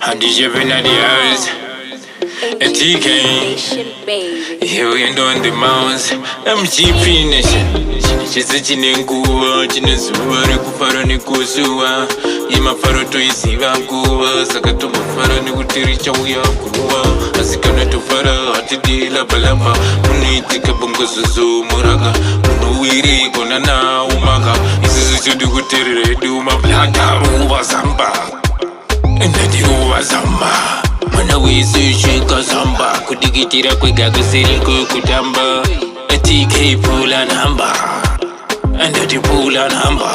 I'm just jumping at the house. A TK. Here we ain't doing the mouse. I'm cheaping nation. She's a chinenguwa, chinesuwa, kufara ni kusuwa. Ima faro to isiva kuwa, sakato mafara ni kutiricha uya kuwa. Asikana tufara, atidila balapa. Munitika bungo suzu muraga. Munuwiri konana umaga. Isuzu chudu kutirire duma blata uwa zamba. Ndati uwa zamba. Mana wisi shika zamba. Kudigitira kwega kusiri kutamba. TK pula namba. Ndati pula namba.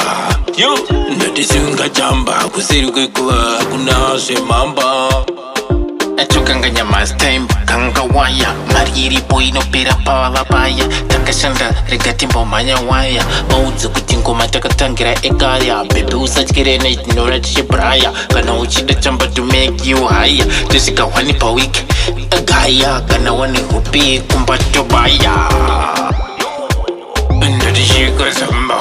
Yo, ndati sunga jamba. Kusiri kwa kuna semamba. Achukanganya mastemba kanga waya mariri boy no pera pala paya takashanda regati mbomanya waya mauzu kutingoma takatangira ekaya baby usachikire na ignora chibraya kana uchida chamba to make you higher tusika wani pa week agaya kana wani hupi kumbato baya ndati shika zamba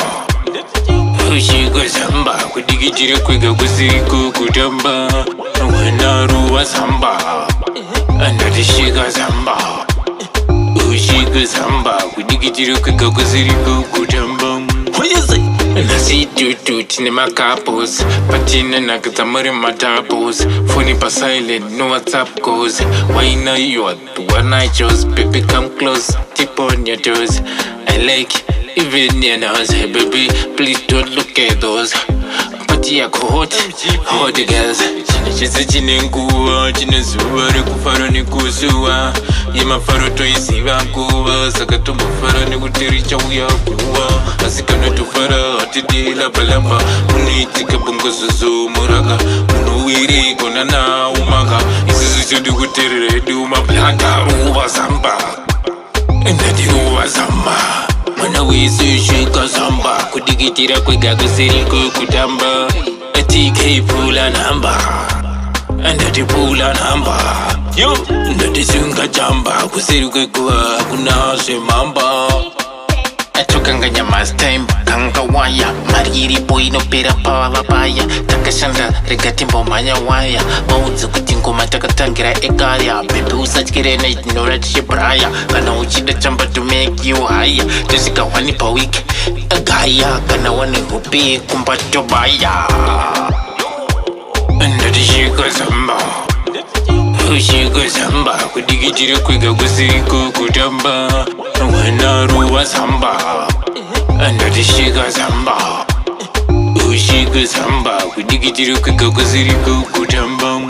shika zamba kudigitire kwega kusiri kutamba Wanaruwa zamba Andati shika zamba Ushika zamba Kudigitiri kwega kusiri kutamba What you say? Nasi tutu tine makapos Patina nakatamari matapos Phone pa silent, no WhatsApp calls Why now you are the one I chose Baby come close, tip on your toes I like even your nose Hey baby, please don't look at those Party yako hot girls Chisa chinenguwa, chinesuwa, kufara ni kusuwa Ima faro to isiva kuwa, sakato mafara ni kutiricha uya kuwa Asikana tufara, atidila balamba Munitika bungo suzu muraga Munuwiri konana umaga Isuzu chudu kutirire duma blata uwa zamba Ndati uwa zamba Mana wisi shika zamba Kudigitira kwega kusiri kutamba TK pula namba Ndati pula namba Yo, ndati sunga jamba Kusiri kwa kuna semamba Achukanganya mastemba kanga waya mariri boy no pera pala paya takashanda regati mbomanya waya mauzu kutingoma takatangira ekaya baby usachikire na ignora chibraya kana uchida chamba to make you higher tusika wani pa week agaya kana wani hupi kumbato baya Ndati shika zamba Ushika zamba Kudigitiri kwega kusiri kutamba Wanaruwa zamba Ndati shika zamba Ushika zamba Kudigitiri kwega kusiri kutamba